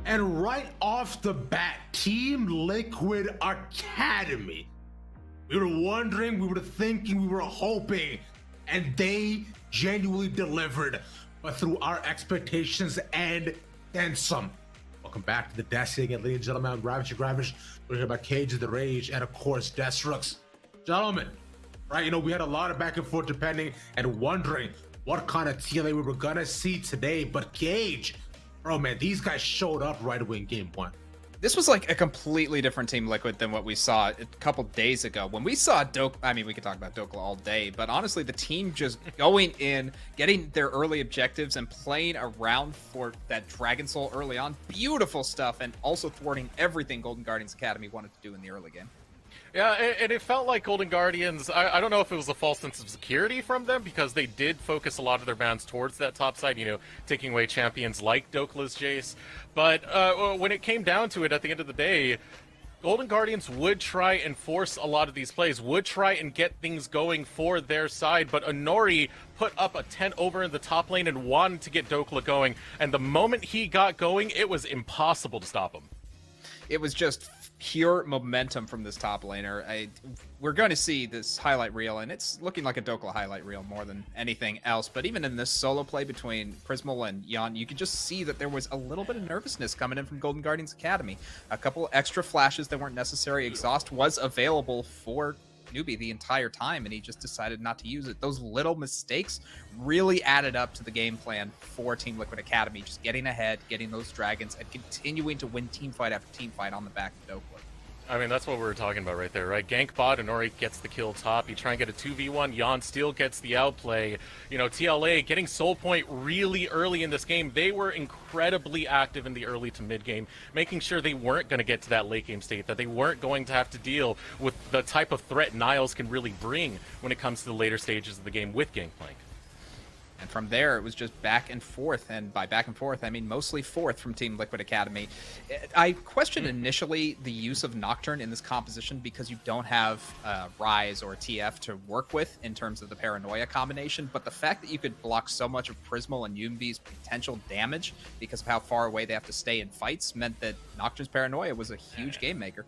And right off the bat, Team Liquid Academy. We were wondering, we were thinking, we were hoping, and they genuinely delivered, but through our expectations and then some. Welcome back to the desk again, ladies and gentlemen. I'm Ravage. We're here about Cage of the Rage and, of course, Destrux. Gentlemen, right? We had a lot of back and forth depending and wondering what kind of TLA we were gonna see today, but Cage, bro, man, these guys showed up right away in game one. This was like a completely different Team Liquid than what we saw a couple days ago. When we saw Dhokla, I mean, we could talk about Dhokla all day, but honestly, the team just going in, getting their early objectives and playing around for that Dragon Soul early on. Beautiful stuff, and also thwarting everything Golden Guardians Academy wanted to do in the early game. Yeah, and it felt like Golden Guardians, I don't know if it was a false sense of security from them, because they did focus a lot of their bans towards that top side, taking away champions like Dhokla's Jace. But when it came down to it, at the end of the day, Golden Guardians would try and force a lot of these plays, would try and get things going for their side, but Honori put up a 10 over in the top lane and wanted to get Dhokla going, and the moment he got going, it was impossible to stop him. It was just pure momentum from this top laner. We're going to see this highlight reel, and it's looking like a Dhokla highlight reel more than anything else. But even in this solo play between Prismal and Yon, you could just see that there was a little bit of nervousness coming in from Golden Guardians Academy. A couple extra flashes that weren't necessary. Exhaust was available for Newbie the entire time, and he just decided not to use it. Those little mistakes really added up to the game plan for Team Liquid Academy, just getting ahead, getting those dragons, and continuing to win team fight after team fight on the back of Dhokla. I mean, that's what we were talking about right there, right? Gank bot, Honori gets the kill top. You try and get a 2v1, Yon still gets the outplay. TLA getting soul point really early in this game. They were incredibly active in the early to mid game, making sure they weren't going to get to that late game state, that they weren't going to have to deal with the type of threat Niles can really bring when it comes to the later stages of the game with Gangplank. And from there, it was just back and forth. And by back and forth, I mean mostly fourth from Team Liquid Academy. I questioned initially the use of Nocturne in this composition because you don't have Rise or TF to work with in terms of the Paranoia combination. But the fact that you could block so much of Prismal and Yunbi's potential damage because of how far away they have to stay in fights meant that Nocturne's Paranoia was a huge game maker.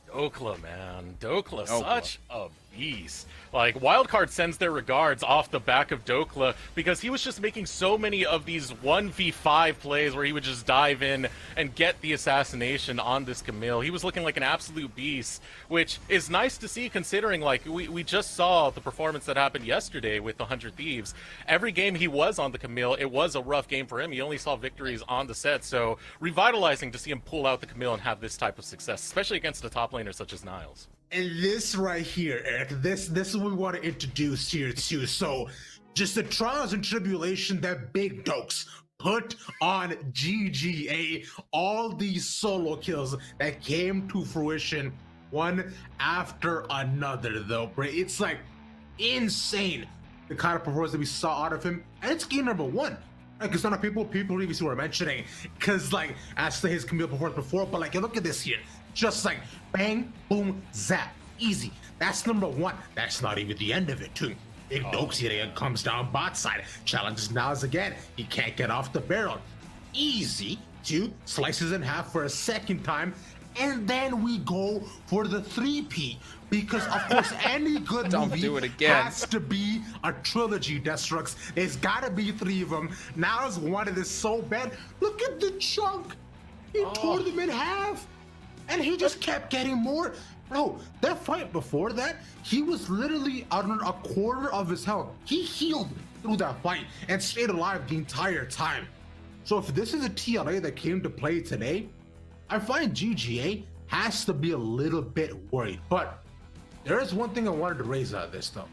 Dhokla, man. Dhokla, such a beast. Like, Wildcard sends their regards off the back of Dhokla because he was just making so many of these 1v5 plays where he would just dive in and get the assassination on this Camille. He was looking like an absolute beast, which is nice to see considering, like, we just saw the performance that happened yesterday with the 100 Thieves. Every game he was on the Camille, it was a rough game for him. He only saw victories on the set, so revitalizing to see him pull out the Camille and have this type of success, especially against a top laner such as Niles. And this right here, Eric, this is what we want to introduce here too. So just the trials and tribulation that Big Dokes put on GGA, all these solo kills that came to fruition one after another though, bro. It's like insane the kind of performance that we saw out of him. And it's game number one. Because not people previously were mentioning, because like as to his Camille performance before, but like look at this here. Just like bang, boom, zap, easy. That's number one. That's not even the end of it, too. Big Dokes here comes down bot side, challenges Niles again. He can't get off the barrel. Easy to slices in half for a second time, and then we go for the 3P. Because of course, any good movie has to be a trilogy, Destrux. There's gotta be 3 of them. Niles wanted this so bad. Look at the chunk. He tore them in half. And he just kept getting more. Bro, that fight before that, he was literally under a quarter of his health. He healed through that fight and stayed alive the entire time. So if this is a TLA that came to play today, I find GGA has to be a little bit worried. But there is one thing I wanted to raise out of this though.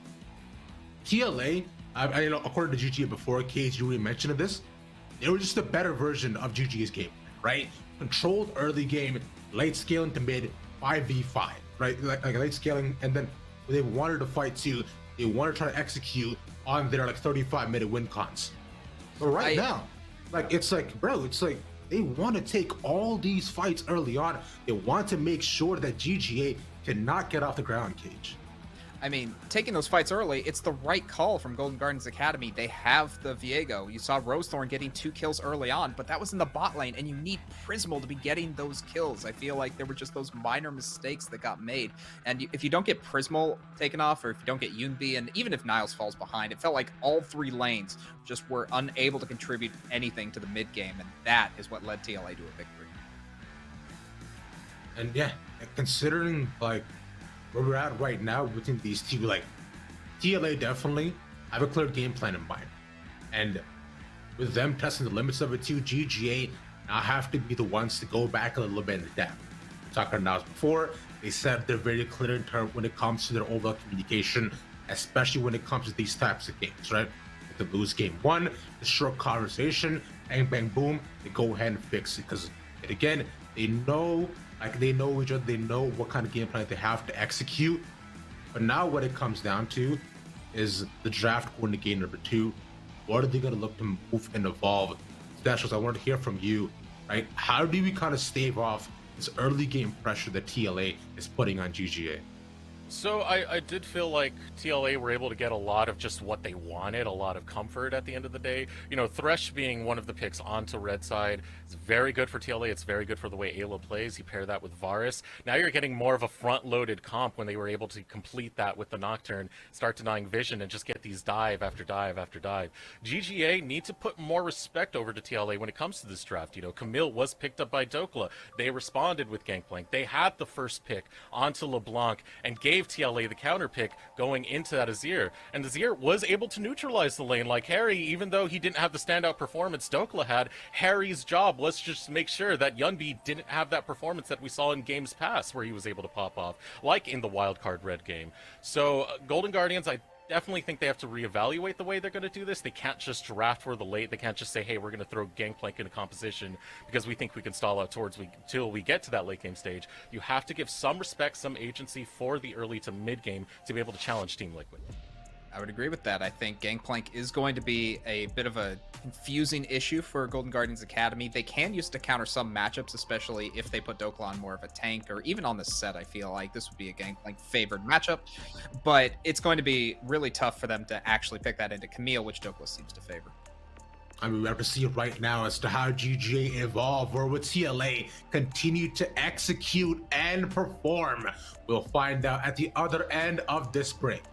TLA, according to GGA before, Cage, you already mentioned this, they were just a better version of GGA's game, right? Controlled early game, late scaling to mid, 5v5, right? Like late scaling, and then they wanted to fight too. They wanted to try to execute on their like 35-minute win cons. But right now, like it's like, bro, it's like they want to take all these fights early on. They want to make sure that GGA cannot get off the ground, Cage. I mean, taking those fights early, it's the right call from Golden Gardens Academy. They have the Viego. You saw Rosethorn getting 2 kills early on, but that was in the bot lane, and you need Prismal to be getting those kills. I feel like there were just those minor mistakes that got made. And if you don't get Prismal taken off, or if you don't get Yunbi, and even if Niles falls behind, it felt like all 3 lanes just were unable to contribute anything to the mid game, and that is what led TLA to a victory. And yeah, considering like where we're at right now between these two, like TLA definitely have a clear game plan in mind, and with them testing the limits of it too, GGA now have to be the ones to go back a little bit in depth. Talking about before, they said they're very clear in terms when it comes to their overall communication, especially when it comes to these types of games, right? If they lose game 1, the short conversation, bang bang boom, they go ahead and fix it, because again, they know, like they know each other, they know what kind of game plan they have to execute. But now what it comes down to is the draft coordinator number 2. What are they going to look to move and evolve? Specials, I want to hear from you, right? How do we kind of stave off this early game pressure that TLA is putting on GGA? So I did feel like TLA were able to get a lot of just what they wanted, a lot of comfort at the end of the day. You know, Thresh being one of the picks onto red side is very good for TLA. It's very good for the way Ayla plays. You pair that with Varus. Now you're getting more of a front-loaded comp when they were able to complete that with the Nocturne, start denying vision, and just get these dive after dive after dive. GGA need to put more respect over to TLA when it comes to this draft. You know, Camille was picked up by Dhokla. They responded with Gangplank. They had the first pick onto LeBlanc and gave TLA the counter pick going into that Azir. And Azir was able to neutralize the lane like Harry, even though he didn't have the standout performance Dhokla had. Harry's job was just to make sure that Yunbi didn't have that performance that we saw in games past where he was able to pop off, like in the wildcard red game. So Golden Guardians, I definitely think they have to reevaluate the way they're going to do this. They can't just draft for the late. They can't just say, hey, we're going to throw Gangplank into composition because we think we can stall out till we get to that late game stage. You have to give some respect, some agency for the early to mid game to be able to challenge Team Liquid. I would agree with that. I think Gangplank is going to be a bit of a confusing issue for Golden Guardians Academy. They can use it to counter some matchups, especially if they put Dhokla on more of a tank, or even on the set. I feel like this would be a Gangplank favored matchup, but it's going to be really tough for them to actually pick that into Camille, which Dhokla seems to favor. I mean, we have to see right now as to how GGA evolve, or will TLA continue to execute and perform. We'll find out at the other end of this break.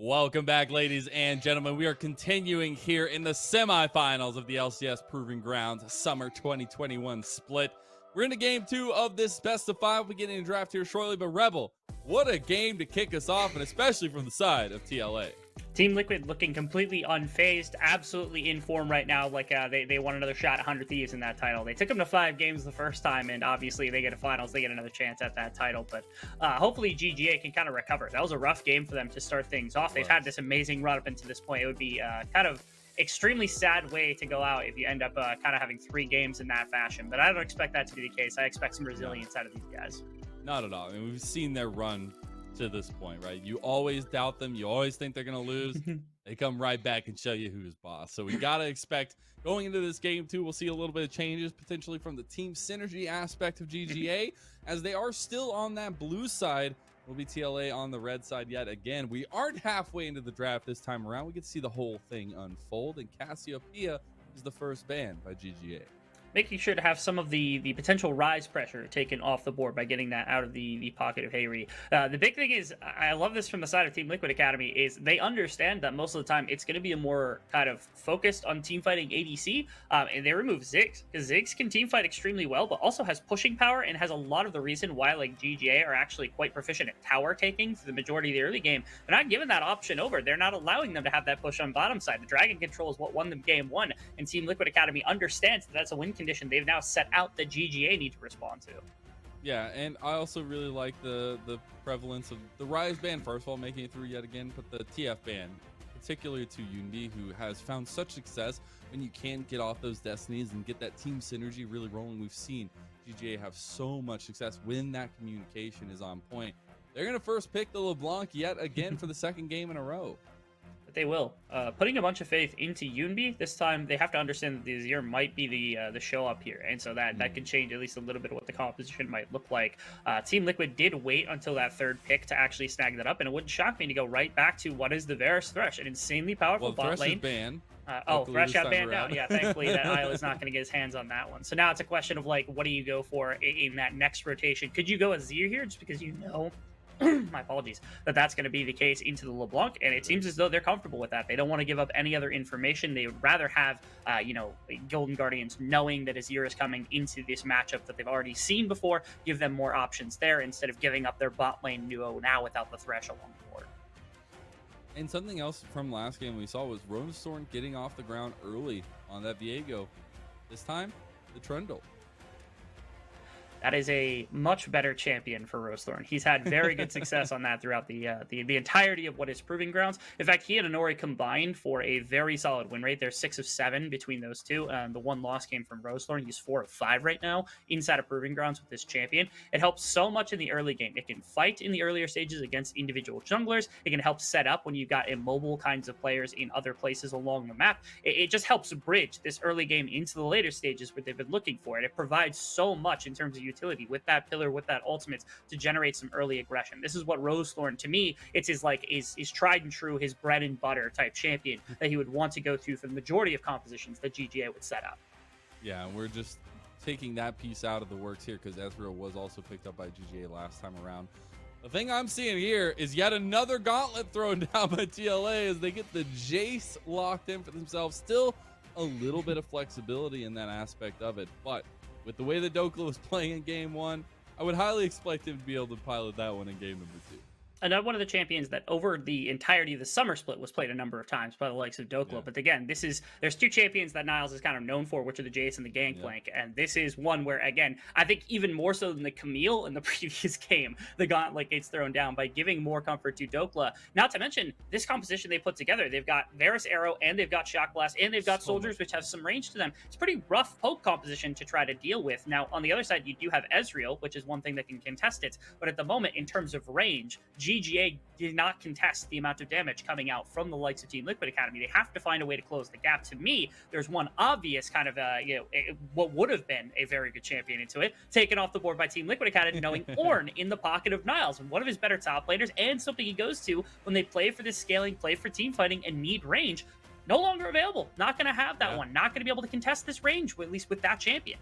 Welcome back, ladies and gentlemen. We are continuing here in the semifinals of the LCS Proving Grounds Summer 2021 split. We're into game 2 of this best of 5. We'll get into draft here shortly, but Rebel, what a game to kick us off, and especially from the side of TLA. Team Liquid looking completely unfazed, absolutely in form right now. Like they want another shot at 100 Thieves in that title. They took them to 5 games the first time, and obviously they get a finals, they get another chance at that title. But hopefully GGA can kind of recover. That was a rough game for them to start things off. They've had this amazing run up into this point. It would be kind of extremely sad way to go out if you end up kind of having 3 games in that fashion. But I don't expect that to be the case. I expect some resilience out of these guys. Not at all. I mean, we've seen their run to this point, right? You always doubt them. You always think they're going to lose. They come right back and show you who's boss. So we got to expect going into this game too, we'll see a little bit of changes potentially from the team synergy aspect of GGA as they are still on that blue side. Will be TLA on the red side yet again. We aren't halfway into the draft this time around. We get to see the whole thing unfold, and Cassiopeia is the first ban by GGA. Making sure to have some of the potential rise pressure taken off the board by getting that out of the pocket of Hayri. The big thing is, I love this from the side of Team Liquid Academy, is they understand that most of the time it's going to be a more kind of focused on team fighting ADC, and they remove Ziggs, because Ziggs can team fight extremely well, but also has pushing power and has a lot of the reason why like GGA are actually quite proficient at tower taking for the majority of the early game. They're not giving that option over. They're not allowing them to have that push on bottom side. The Dragon control is what won them game 1, and Team Liquid Academy understands that that's a win condition they've now set out that GGA need to respond to. Yeah, and I also really like the prevalence of the Rise ban, first of all, making it through yet again, but the TF ban, particularly to Unity, who has found such success when you can get off those destinies and get that team synergy really rolling. We've seen GGA have so much success when that communication is on point. They're going to first pick the LeBlanc yet again for the second game in a row. But they will. Putting a bunch of faith into Yunbi, this time they have to understand that the Azir might be the show up here. And so that could change at least a little bit of what the composition might look like. Team Liquid did wait until that 3rd pick to actually snag that up, and it wouldn't shock me to go right back to what is the Varus Thresh, an insanely powerful bot Thresh lane. is banned. Thresh got banned out. Yeah, thankfully that Isle is not going to get his hands on that one. So now it's a question of like, what do you go for in that next rotation? Could you go Azir here just because you know my apologies, that's going to be the case into the LeBlanc, and it seems as though they're comfortable with that. They don't want to give up any other information. They would rather have, Golden Guardians knowing that Azir is coming into this matchup that they've already seen before, give them more options there instead of giving up their bot lane duo now without the Thresh along the board. And something else from last game we saw was Rosenstone getting off the ground early on that Viego. This time, the Trundle. That is a much better champion for Rosethorn. He's had very good success on that throughout the entirety of what is Proving Grounds. In fact, he and Inori combined for a very solid win rate. They're 6 of 7 between those two. The one loss came from Rosethorn. He's 4 of 5 right now inside of Proving Grounds with this champion. It helps so much in the early game. It can fight in the earlier stages against individual junglers. It can help set up when you've got immobile kinds of players in other places along the map. It just helps bridge this early game into the later stages where they've been looking for it. It provides so much in terms of utility with that pillar, with that ultimate to generate some early aggression. This is what Rosethorn, to me, it's his tried and true, his bread and butter type champion that he would want to go through for the majority of compositions that GGA would set up. Yeah, and we're just taking that piece out of the works here because Ezreal was also picked up by GGA last time around. The thing I'm seeing here is yet another gauntlet thrown down by TLA as they get the Jace locked in for themselves. Still a little bit of flexibility in that aspect of it, but with the way that Dhokla was playing in game 1, I would highly expect him to be able to pilot that one in game number 2. Another one of the champions that over the entirety of the summer split was played a number of times by the likes of Dhokla. Yeah. But again, there's 2 champions that Niles is kind of known for, which are the Jace and the Gangplank. Yeah. And this is one where, again, I think even more so than the Camille in the previous game, the gauntlet gets thrown down by giving more comfort to Dhokla. Not to mention, this composition they put together, they've got Varus Arrow, and they've got Shock Blast, and they've got Soldiers, which have some range to them. It's a pretty rough poke composition to try to deal with. Now, on the other side, you do have Ezreal, which is one thing that can contest it. But at the moment, in terms of range, GGA did not contest the amount of damage coming out from the likes of Team Liquid Academy. They have to find a way to close the gap. To me, there's one obvious kind of, what would have been a very good champion into it, taken off the board by Team Liquid Academy, knowing Ornn in the pocket of Niles, one of his better top laners, and something he goes to when they play for this scaling, play for team fighting, and need range. No longer available. Not going to have that one. Not going to be able to contest this range, at least with that champion.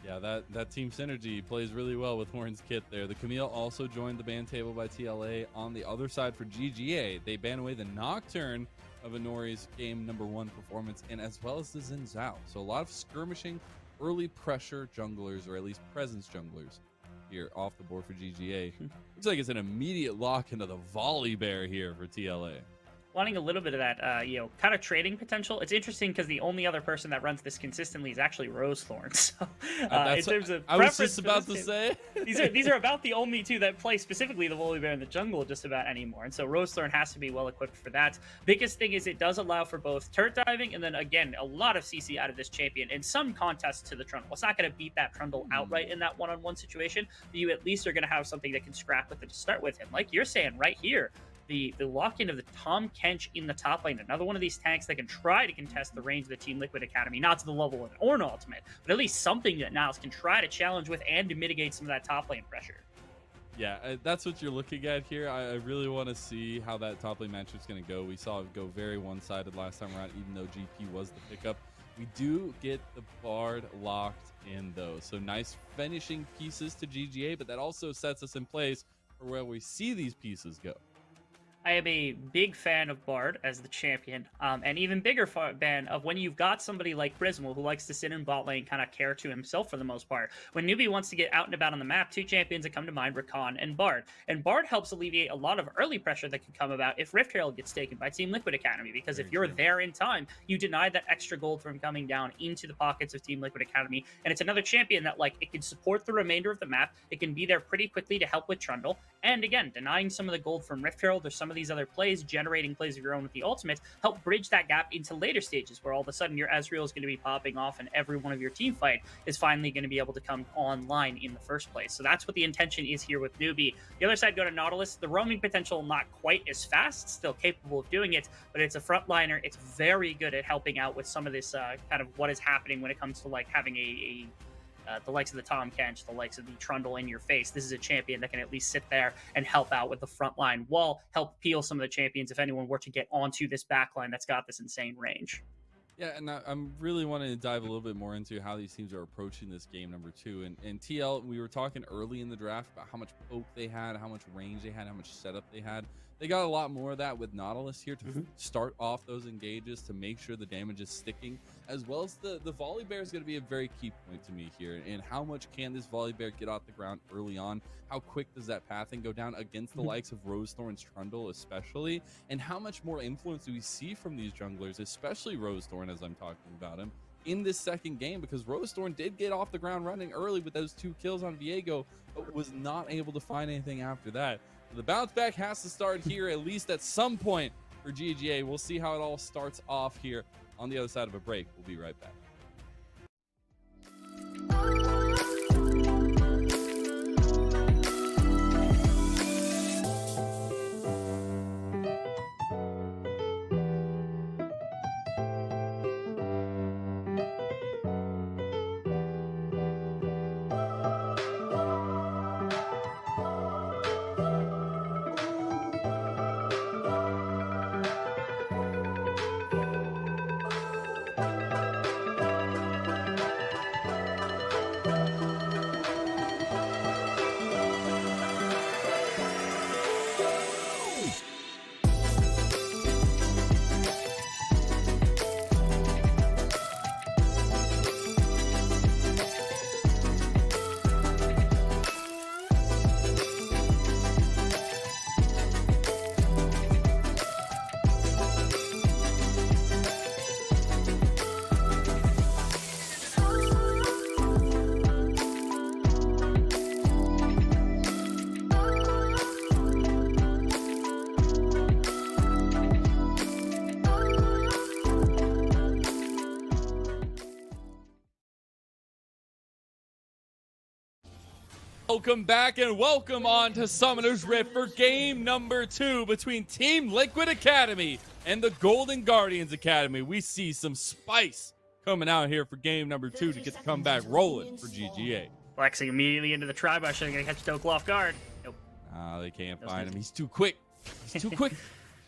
Yeah, that team synergy plays really well with Horn's kit there. The Camille also joined the ban table by TLA. On the other side for GGA, they ban away the Nocturne of Inori's game number 1 performance, and as well as the Xin Zhao. So a lot of skirmishing, early pressure junglers, or at least presence junglers here off the board for GGA. Looks like it's an immediate lock into the volley bear here for TLA. wanting a little bit of that, kind of trading potential. It's interesting because the only other person that runs this consistently is actually Rosethorn. So, in terms of I was preference just for about this to say. these are about the only two that play specifically the Volibear in the jungle just about anymore. And so Rosethorn has to be well equipped for that. Biggest thing is it does allow for both turret diving and then again a lot of CC out of this champion and some contests to the Trundle. It's not going to beat that Trundle outright in that one-on-one situation, but you at least are going to have something that can scrap with it to start with him. Like you're saying right here, the lock-in of the Tahm Kench in the top lane, another one of these tanks that can try to contest the range of the Team Liquid Academy, not to the level of an Ornn ultimate, but at least something that Niles can try to challenge with and to mitigate some of that top lane pressure. Yeah, that's what you're looking at here. I really want to see how that top lane match is going to go. We saw it go very one-sided last time around, even though GP was the pickup. We do get the Bard locked in, though. So nice finishing pieces to GGA, but that also sets us in place for where we see these pieces go. I am a big fan of Bard as the champion, and even bigger fan of when you've got somebody like Prismal who likes to sit in bot lane, kind of care to himself for the most part. When Newbie wants to get out and about on the map, two champions that come to mind, Rakan and Bard. And Bard helps alleviate a lot of early pressure that can come about if Rift Herald gets taken by Team Liquid Academy, because if you're there in time, you deny that extra gold from coming down into the pockets of Team Liquid Academy, and it's another champion that, like, it can support the remainder of the map, it can be there pretty quickly to help with Trundle, and again, denying some of the gold from Rift Herald or some of these other plays, generating plays of your own with the ultimate, help bridge that gap into later stages where all of a sudden your Ezreal is going to be popping off and every one of your team fight is finally going to be able to come online in the first place. So that's what the intention is here with Newbie. The other side, go to Nautilus. The roaming potential, not quite as fast, still capable of doing it, but it's a frontliner. It's very good at helping out with some of this kind of what is happening when it comes to like having the likes of the Tahm Kench, the likes of the Trundle in your face. This is a champion that can at least sit there and help out with the front line while help peel some of the champions if anyone were to get onto this back line that's got this insane range. Yeah, and I'm really wanting to dive a little bit more into how these teams are approaching this game number 2. And TL, we were talking early in the draft about how much poke they had, how much range they had, how much setup they had. They got a lot more of that with Nautilus here to start off those engages, to make sure the damage is sticking, as well as the Volibear is going to be a very key point to me here. And how much can this Volibear get off the ground early on? How quick does that pathing go down against the likes of Rosethorn's Trundle especially? And how much more influence do we see from these junglers, especially Rosethorn as I'm talking about him, in this second game? Because Rosethorn did get off the ground running early with those 2 kills on Viego, but was not able to find anything after that. The bounce back has to start here, at least at some point for GGA. We'll see how it all starts off here on the other side of a break. We'll be right back. Welcome back and welcome on to Summoner's Rift for game number 2 between Team Liquid Academy and the Golden Guardians Academy. We see some spice coming out here for game number 2 to get the comeback rolling for GGA. Flexing immediately into the tribe. I should have catch Dhokla off guard. Nope. They can't find him. He's too quick. He's too quick.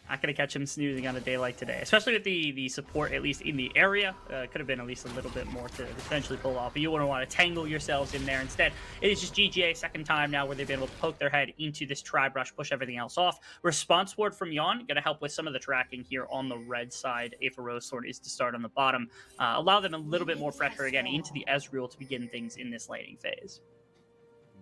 Not going to catch him snoozing on a day like today, especially with the support, at least in the area. Could have been at least a little bit more to potentially pull off, but you wouldn't want to tangle yourselves in there. Instead, it is just GGA second time now where they've been able to poke their head into this tribe rush, push everything else off. Response ward from Yon, going to help with some of the tracking here on the red side. Aether Rose Sword is to start on the bottom. Allow them a little bit more pressure again into the Ezreal to begin things in this laning phase.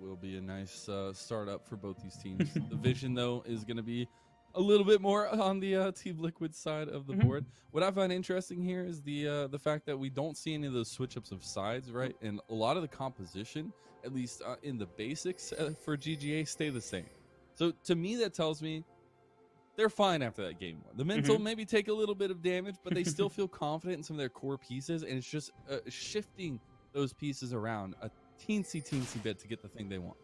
Will be a nice start up for both these teams. The vision, though, is going to be a little bit more on the Team Liquid side of the Mhm. board. What I find interesting here is the fact that we don't see any of those switch ups of sides, right? And a lot of the composition, at least in the basics for GGA, stay the same. So to me, that tells me they're fine after that game one. The mental maybe take a little bit of damage, but they still feel confident in some of their core pieces, and it's just shifting those pieces around a teensy bit to get the thing they want.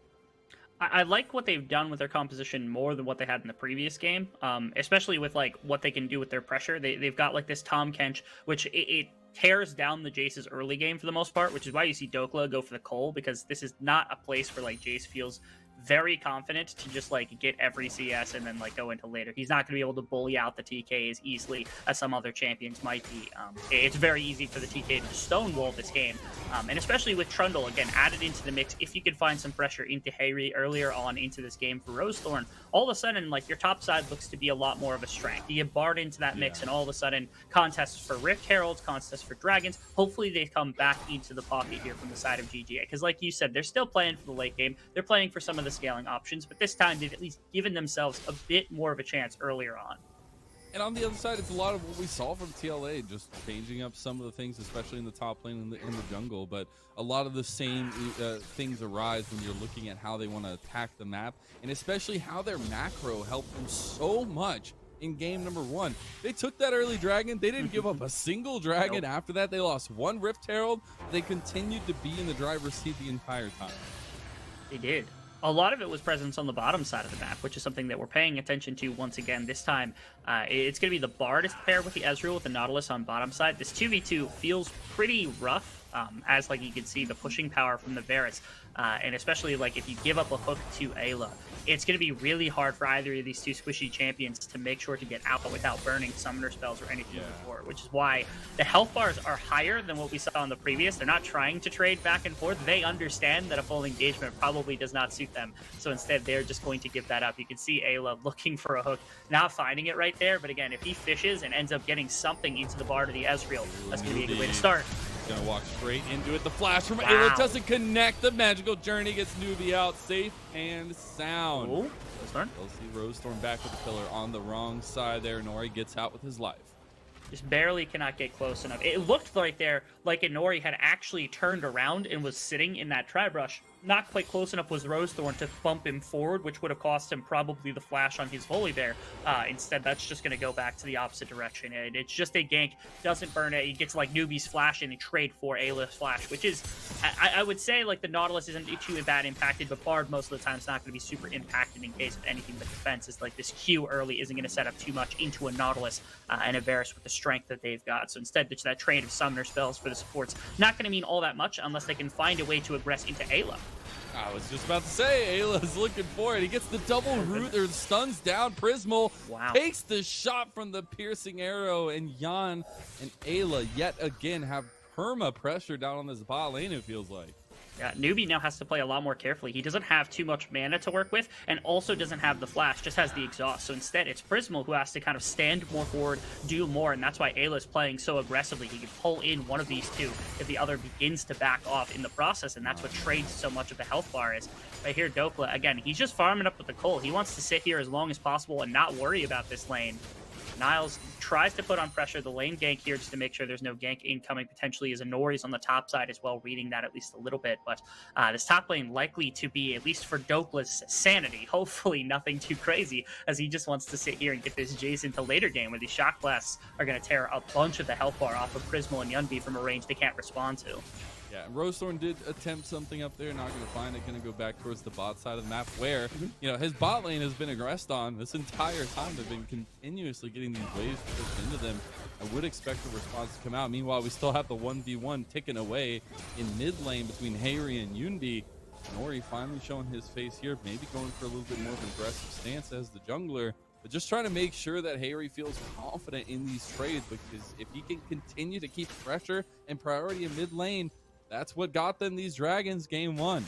I like what they've done with their composition more than what they had in the previous game, especially with like what they can do with their pressure. They've got like this Tom Kench, which it tears down the Jace's early game for the most part, which is why you see Dhokla go for the Cole, because this is not a place where like Jace feels very confident to just like get every CS and then like go into later. He's not going to be able to bully out the TK as easily as some other champions might be. It's very easy for the TK to stonewall this game, and especially with Trundle again added into the mix. If you could find some pressure into Harry earlier on into this game for Rosethorn, all of a sudden like your top side looks to be a lot more of a strength. You get Bard into that mix, and all of a sudden contests for Rift Heralds, contests for Dragons. Hopefully they come back into the pocket here from the side of GGA, because like you said, they're still playing for the late game. They're playing for some of the scaling options, but this time they've at least given themselves a bit more of a chance earlier on. And on the other side, it's a lot of what we saw from TLA, just changing up some of the things, especially in the top lane and in the jungle. But a lot of the same things arise when you're looking at how they want to attack the map, and especially how their macro helped them so much in game number one. They took that early dragon. They didn't give up a single dragon. Nope. After that, they lost one Rift Herald. They continued to be in the driver's seat the entire time. They did. A lot of it was presence on the bottom side of the map, which is something that we're paying attention to once again. This time, it's going to be the Bard is paired with the Ezreal with the Nautilus on bottom side. This 2v2 feels pretty rough, as like you can see the pushing power from the Varus, and especially like if you give up a hook to Ayla, it's going to be really hard for either of these two squishy champions to make sure to get out without burning summoner spells or anything before, which is why the health bars are higher than what we saw in the previous. They're not trying to trade back and forth. They understand that a full engagement probably does not suit them, so instead they're just going to give that up. You can see Ayla looking for a hook, not finding it right there, but again, if he fishes and ends up getting something into the Bard of the Ezreal, that's going to be a good way to start. Gonna walk straight into it. The flash from Ayla doesn't connect. The magical journey gets Newbie out safe and sound. Oh, Rosethorn. We'll see Rosethorn back with the pillar on the wrong side there. Nori gets out with his life. Just barely cannot get close enough. It looked right there like Inori had actually turned around and was sitting in that tri-brush. Not quite close enough was Rosethorn to bump him forward, which would have cost him probably the flash on his volley there. Instead, that's just going to go back to the opposite direction. It's just a gank, doesn't burn it. He gets like Newbie's flash and trade for Ayla's flash, which is, I would say like the Nautilus isn't too bad impacted, but Bard most of the time is not going to be super impacted in case of anything but defense. Is like this Q early isn't going to set up too much into a Nautilus and a Varus with the strength that they've got. So instead, it's that trade of summoner spells for the supports. Not going to mean all that much unless they can find a way to aggress into Ayla. I was just about to say, Ayla's looking for it. He gets the double root or stuns down. Prismal takes the shot from the piercing arrow, and Jan and Ayla yet again have perma pressure down on this bot lane, it feels like. Yeah, Newbie now has to play a lot more carefully. He doesn't have too much mana to work with, and also doesn't have the flash, just has the exhaust. So instead, it's Prismal who has to kind of stand more forward, do more, and that's why Ayla's playing so aggressively. He can pull in one of these two if the other begins to back off in the process, and that's what trades so much of the health bar is. Right here, Dhokla, again, he's just farming up with the Cole. He wants to sit here as long as possible and not worry about this lane. Niles tries to put on pressure the lane gank here just to make sure there's no gank incoming potentially, as Inori's on the top side as well, reading that at least a little bit. But this top lane likely to be, at least for Dokla's sanity, hopefully nothing too crazy, as he just wants to sit here and get this Jace into later game where these shock blasts are going to tear a bunch of the health bar off of Prismal and Yunbi from a range they can't respond to. Yeah, Rosethorn did attempt something up there, not going to find it, going to go back towards the bot side of the map where, you know, his bot lane has been aggressed on this entire time. They've been continuously getting these waves pushed into them. I would expect a response to come out. Meanwhile, we still have the 1v1 ticking away in mid lane between Harry and Yunbi. Nori finally showing his face here, maybe going for a little bit more of an aggressive stance as the jungler, but just trying to make sure that Harry feels confident in these trades, because if he can continue to keep pressure and priority in mid lane, that's what got them these dragons game one.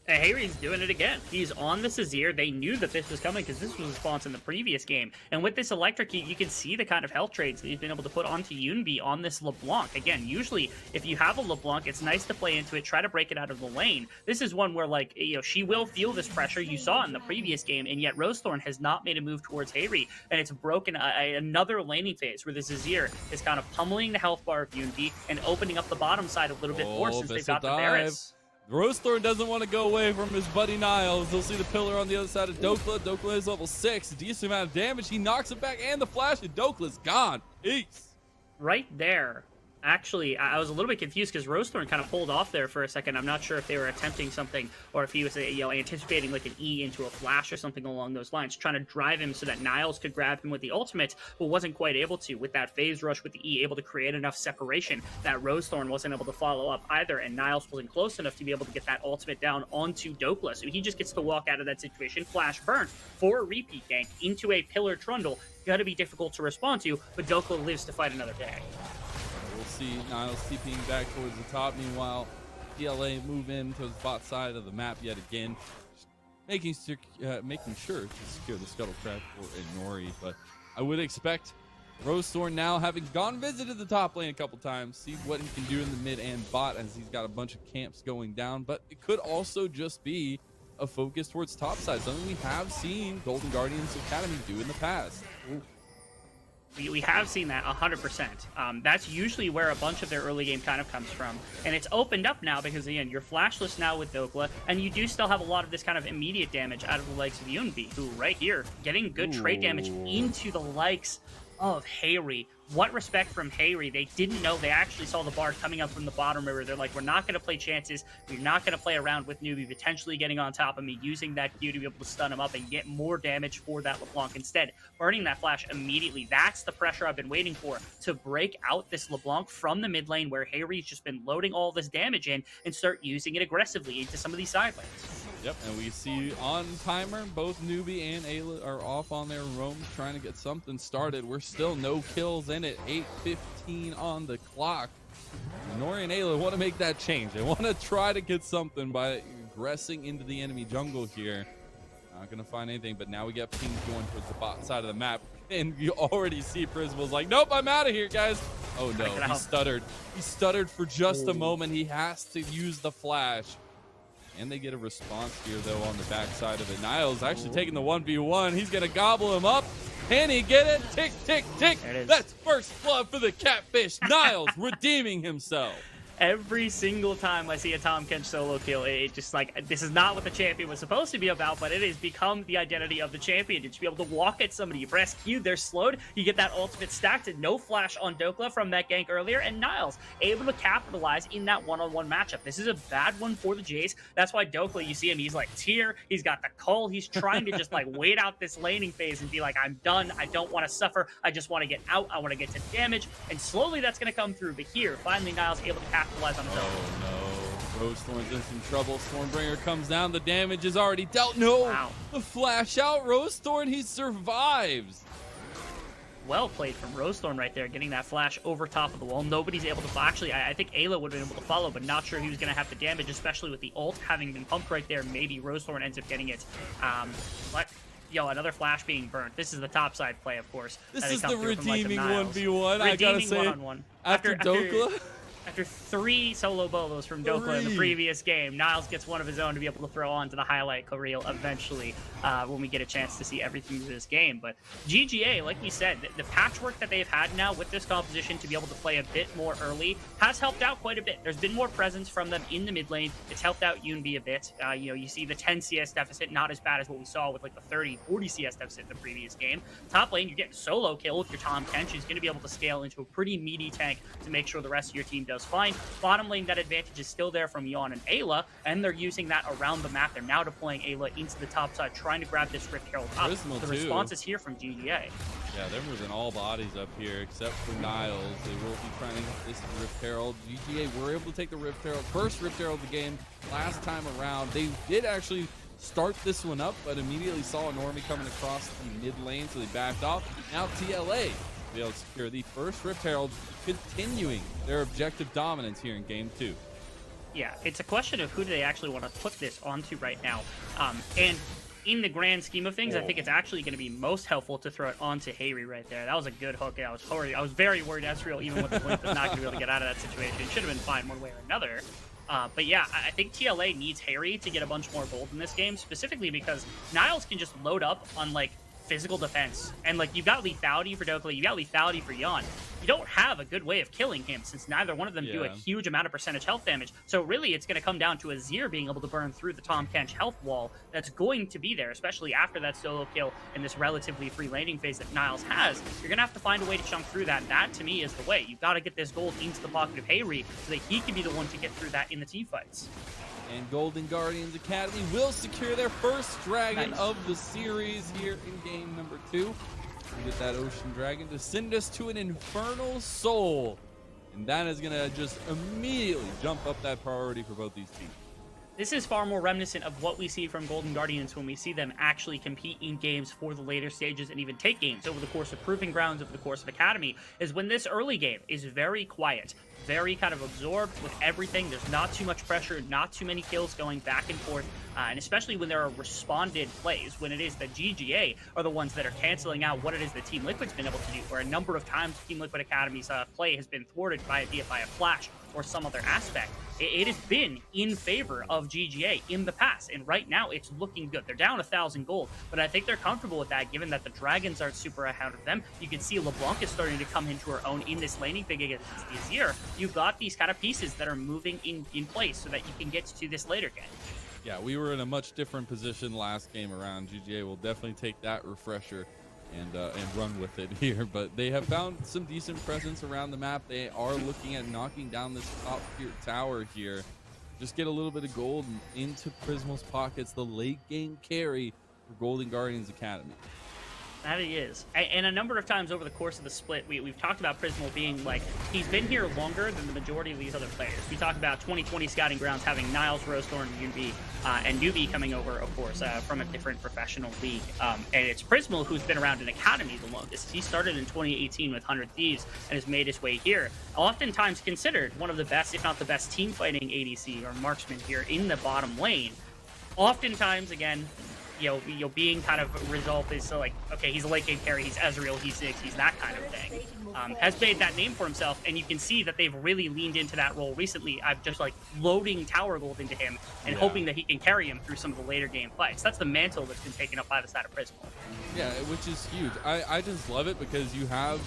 And Harry's doing it again. He's on the Azir. They knew that this was coming because this was a response in the previous game. And with this Electrocute, you can see the kind of health trades that he's been able to put onto Yunbi on this LeBlanc. Again, usually if you have a LeBlanc, it's nice to play into it, try to break it out of the lane. This is one where, like, you know, she will feel this pressure you saw in the previous game, and yet Rosethorn has not made a move towards Harry, and it's broken another laning phase where this Azir is kind of pummeling the health bar of Yunbi and opening up the bottom side a little bit more since they've got the Varus. Rosethorn doesn't want to go away from his buddy Niles. They'll see the pillar on the other side of Dhokla. Dhokla is level 6. Decent amount of damage. He knocks it back, and the flash, and Dokla's gone. Peace. Right there. Actually, I was a little bit confused because Rosethorn kind of pulled off there for a second. I'm not sure if they were attempting something or if he was, anticipating like an E into a flash or something along those lines, trying to drive him so that Niles could grab him with the ultimate, but wasn't quite able to. With that phase rush with the E, able to create enough separation that Rosethorn wasn't able to follow up either, and Niles wasn't close enough to be able to get that ultimate down onto Dhokla. So he just gets to walk out of that situation, flash burn for a repeat gank into a pillar trundle. Got to be difficult to respond to, but Dhokla lives to fight another day. We'll see Niles TPing back towards the top. Meanwhile, TLA move in to the bot side of the map yet again, making sure to secure the scuttle crack for Inori. But I would expect Rosethorn now, having visited the top lane a couple times, see what he can do in the mid and bot as he's got a bunch of camps going down. But it could also just be a focus towards top side, something we have seen Golden Guardians Academy do in the past. We have seen that 100%. That's usually where a bunch of their early game kind of comes from. And it's opened up now because, again, you're flashless now with Dhokla, and you do still have a lot of this kind of immediate damage out of the likes of Yunbi, who right here, getting good trade damage into the likes of Harry. What respect from Harry. They didn't know. They actually saw the Bard coming up from the bottom river. They're like, we're not going to play chances. We're not going to play around with Newbie potentially getting on top of me, using that Q to be able to stun him up and get more damage for that LeBlanc. Instead, burning that flash immediately. That's the pressure I've been waiting for, to break out this LeBlanc from the mid lane where Harry's just been loading all this damage in and start using it aggressively into some of these side lanes. Yep, and we see on timer, both Newbie and Ayla are off on their roams trying to get something started. We're still no kills in it, 8:15 on the clock. Nori and Ayla want to make that change. They want to try to get something by aggressing into the enemy jungle here. Not going to find anything, but now we got pings going towards the bot side of the map. And you already see Prismal's like, nope, I'm out of here, guys. Oh, no, he stuttered. He stuttered for just a moment. He has to use the flash. And they get a response here, though, on the backside of it. Niles actually taking the 1v1. He's going to gobble him up. Can he get it? Tick, tick, tick. That's first blood for the catfish. Niles redeeming himself. Every single time I see a Tahm Kench solo kill, it just like, this is not what the champion was supposed to be about, but it has become the identity of the champion. To be able to walk at somebody, you press Q, they're slowed, you get that ultimate stacked, and no flash on Dhokla from that gank earlier, and Niles able to capitalize in that one-on-one matchup. This is a bad one for the Jays. That's why Dhokla, you see him, he's like tier, he's got the cull, he's trying to just like wait out this laning phase and be like, I'm done, I don't want to suffer, I just want to get out, I want to get to damage, and slowly that's going to come through. But here, finally Niles able to capitalize on his own. Oh no, Rosethorn's in some trouble. Stormbringer comes down, the damage is already dealt. No, wow. The flash out, Rosethorn, he survives. Well played from Rosethorn right there, getting that flash over top of the wall. Nobody's able to, actually, I think Ayla would have been able to follow, but not sure he was going to have the damage, especially with the ult having been pumped right there. Maybe Rosethorn ends up getting it. But another flash being burnt. This is the top side play, of course. This is the redeeming 1v1, I gotta say. One-on-one. After Dhokla? After 3 solo bolos from Dhokla in the previous game, Niles gets one of his own to be able to throw onto the highlight reel eventually when we get a chance to see everything through this game. But GGA, like we said, the patchwork that they've had now with this composition to be able to play a bit more early has helped out quite a bit. There's been more presence from them in the mid lane. It's helped out Yunbi a bit. You see the 10 CS deficit, not as bad as what we saw with like the 30, 40 CS deficit in the previous game. Top lane, you're getting solo kill with your Tahm Kench. He's going to be able to scale into a pretty meaty tank to make sure the rest of your team does fine. Bottom lane, that advantage is still there from Yon and Ayla, and they're using that around the map. They're now deploying Ayla into the top side, trying to grab this Rift Herald up. The response is here from GGA. Yeah, they're moving all bodies up here except for Niles. They will be trying to get this Rift Herald. GGA were able to take the Rift Herald, first Rift Herald of the game last time around. They did actually start this one up, but immediately saw a Normie coming across the mid lane, so they backed off. Now TLA be able to secure the first Rift Herald, continuing their objective dominance here in game 2. Yeah, it's a question of who do they actually want to put this onto right now. And in the grand scheme of things, I think it's actually going to be most helpful to throw it onto Hayri right there. That was a good hook. I was very worried Ezreal, even with the blink, was not going to be able to get out of that situation. It should have been fine one way or another. But yeah, I think TLA needs Hayri to get a bunch more gold in this game, specifically because Niles can just load up on, like, physical defense. And, like, you've got lethality for Dhokla, you've got lethality for Yon. You don't have a good way of killing him, since neither one of them do a huge amount of percentage health damage. So really, it's going to come down to Azir being able to burn through the Tahm Kench health wall that's going to be there, especially after that solo kill in this relatively free laning phase that Niles has. You're going to have to find a way to chunk through that. That, to me, is the way. You've got to get this gold into the pocket of Hayri so that he can be the one to get through that in the team fights. And Golden Guardians Academy will secure their first dragon of the series here in game number 2. We get that Ocean Dragon to send us to an Infernal Soul. And that is going to just immediately jump up that priority for both these teams. This is far more reminiscent of what we see from Golden Guardians when we see them actually compete in games for the later stages and even take games over the course of Proving Grounds, over the course of Academy, is when this early game is very quiet, very kind of absorbed with everything. There's not too much pressure, not too many kills going back and forth, and especially when there are responded plays, when it is that GGA are the ones that are canceling out what it is that Team Liquid's been able to do, where a number of times Team Liquid Academy's play has been thwarted by a flash or some other aspect. It has been in favor of GGA in the past, and right now it's looking good. They're down 1,000 gold, but I think they're comfortable with that, given that the Dragons aren't super ahead of them. You can see LeBlanc is starting to come into her own in this laning thing against the Azir. You've got these kind of pieces that are moving in place so that you can get to this later game. Yeah, we were in a much different position last game around. GGA will definitely take that refresher and run with it here, but they have found some decent presence around the map. They are looking at knocking down this top tier tower here. Just get a little bit of gold into Prismal's pockets, the late game carry for Golden Guardians Academy. That he is. And a number of times over the course of the split, we've talked about Prismal being like, he's been here longer than the majority of these other players. We talked about 2020 Scouting Grounds having Niles, Rosethorn, and Newbie coming over, of course, from a different professional league. And it's Prismal who's been around in Academy the longest. He started in 2018 with 100 Thieves and has made his way here. Oftentimes considered one of the best, if not the best, team fighting ADC or marksman here in the bottom lane. Oftentimes, again, being kind of resolved is so like, okay, he's a late game carry, he's Ezreal, he's Ziggs, he's that kind of thing. Has made that name for himself, and you can see that they've really leaned into that role recently. I'm just like loading tower gold into him and hoping that he can carry him through some of the later game fights. That's the mantle that's been taken up by the side of Prismal. Yeah, which is huge. I just love it because you have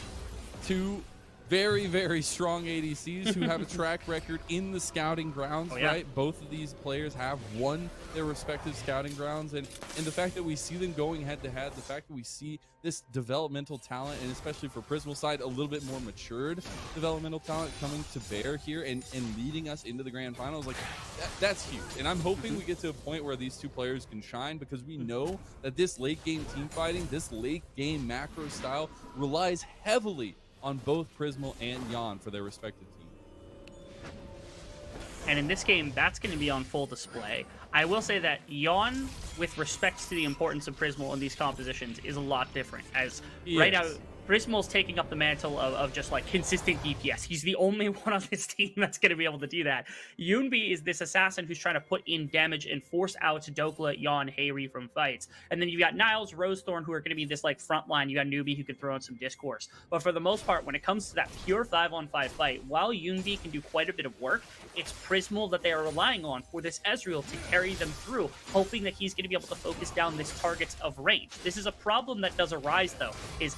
two very, very strong ADCs who have a track record in the scouting grounds, right? Both of these players have won their respective scouting grounds, and the fact that we see them going head to head, the fact that we see this developmental talent, and especially for Prismal's side, a little bit more matured developmental talent coming to bear here and leading us into the grand finals, like that's huge. And I'm hoping we get to a point where these two players can shine, because we know that this late game team fighting, this late game macro style relies heavily on both Prismal and Yon for their respective teams. And in this game, that's going to be on full display. I will say that Yon, with respect to the importance of Prismal in these compositions, is a lot different. As right now, Prismal's taking up the mantle of just like consistent DPS. He's the only one on this team that's going to be able to do that. Yunbi is this assassin who's trying to put in damage and force out Dhokla, Yon, Hayri from fights. And then you've got Niles, Rosethorn, who are going to be this like front line. You got Newbie who can throw in some discourse. But for the most part, when it comes to that pure 5-on-5 fight, while Yunbi can do quite a bit of work, it's Prismal that they are relying on for this Ezreal to carry them through, hoping that he's going to be able to focus down this targets of range. This is a problem that does arise, though, is,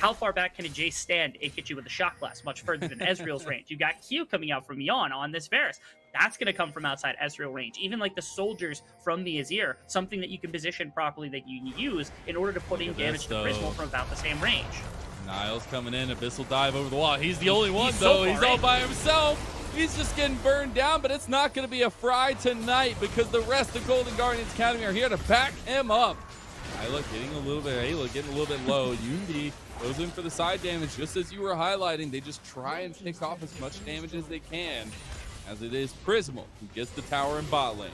how far back can a Jace stand and get you with a shot glass? Much further than Ezreal's range. You got Q coming out from Yon on this Varus. That's going to come from outside Ezreal range. Even like the soldiers from the Azir, something that you can position properly that you use in order to put in damage to Prismal from about the same range. Niles coming in, Abyssal dive over the wall. He's the only one, though. He's all by himself. He's just getting burned down, but it's not going to be a fry tonight because the rest of Golden Guardians Academy are here to back him up. Hyla getting a little bit, Ayla getting a little bit low. Yundi goes in for the side damage, just as you were highlighting. They just try and pick off as much damage as they can, as it is Prismal who gets the tower in bot lane.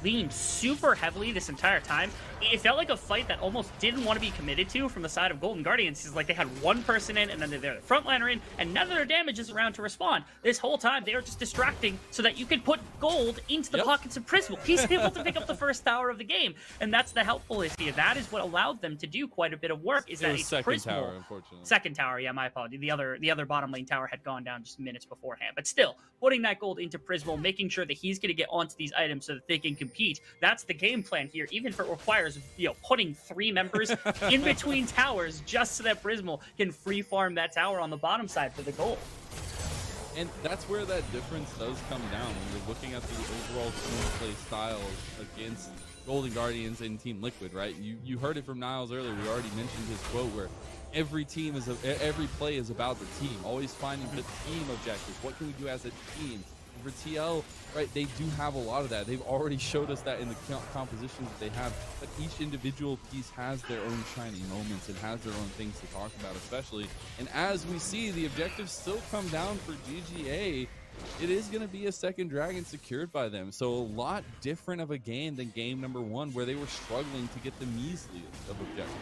leaned super heavily this entire time. It felt like a fight that almost didn't want to be committed to from the side of Golden Guardians. It's like they had one person in, and then they're the frontliner in, and none of their damage is around to respond. This whole time, they were just distracting so that you could put gold into the pockets of Prismal. He's able to pick up the first tower of the game, and that's the helpfulness here. That is what allowed them to do quite a bit of work. Is that it's second Prismal. tower, unfortunately. Second tower, yeah, my apology. The other bottom lane tower had gone down just minutes beforehand, but still putting that gold into Prismal, making sure that he's going to get onto these items so that they can compete. That's the game plan here, even if it requires, you know, putting 3 members in between towers just so that Prismal can free farm that tower on the bottom side for the gold. And that's where that difference does come down when you're looking at the overall team play styles against Golden Guardians and Team Liquid, right? You heard it from Niles earlier. We already mentioned his quote where every play is about the team, always finding the team objectives. What can we do as a team? For TL, right, they do have a lot of that. They've already showed us that in the compositions that they have, but each individual piece has their own shining moments and has their own things to talk about, especially. And as we see, the objectives still come down for GGA. It is going to be a second dragon secured by them. So a lot different of a game than game number 1, where they were struggling to get the measliest of objectives.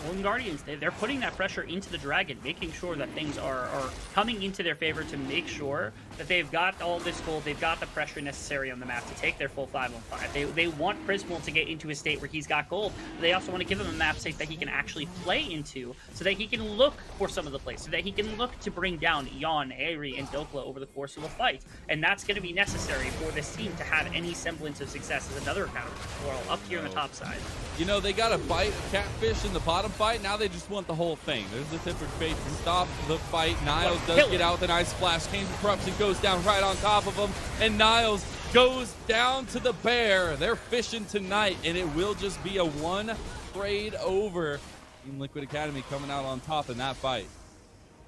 Golden Guardians, they're putting that pressure into the dragon, making sure that things are coming into their favor to make sure that they've got all this gold, they've got the pressure necessary on the map to take their full 5-on-5. They want Prismal to get into a state where he's got gold. They also want to give him a map state that he can actually play into, so that he can look for some of the plays, so that he can look to bring down Yon, Aery, and Dhokla over the course of a fight. And that's going to be necessary for this team to have any semblance of success as another counter control up here on the top side. You know, they got a bite of Catfish in the bottom fight. Now they just want the whole thing. There's the Tipper fate to stop the fight. Niles does get out with an ice splash. Kane Corruption goes down right on top of him. And Niles goes down to the bear. They're fishing tonight, and it will just be a 1 trade over. Team Liquid Academy coming out on top in that fight.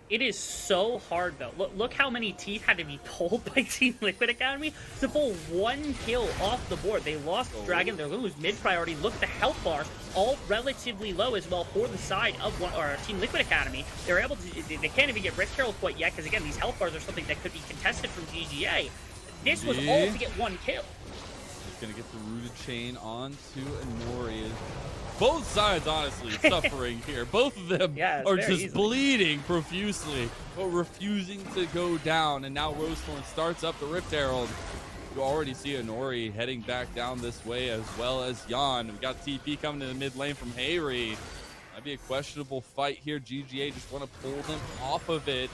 It is so hard, though. Look how many teeth had to be pulled by Team Liquid Academy to pull 1 kill off the board. They lost Dragon. They're going to lose mid-priority. Look at the health bars, all relatively low as well for the side of Team Liquid Academy. They're able to... They can't even get Rift Herald quite yet, because, again, these health bars are something that could be contested from GGA. This was all to get 1 kill. Just going to get the rooted chain onto Inori. Both sides, honestly, suffering here. Both of them are just bleeding profusely, but refusing to go down. And now Rosethorn starts up the Rift Herald. You already see Inori heading back down this way, as well as Yon. We got TP coming to the mid lane from Aery. Might be a questionable fight here. GGA just want to pull them off of it.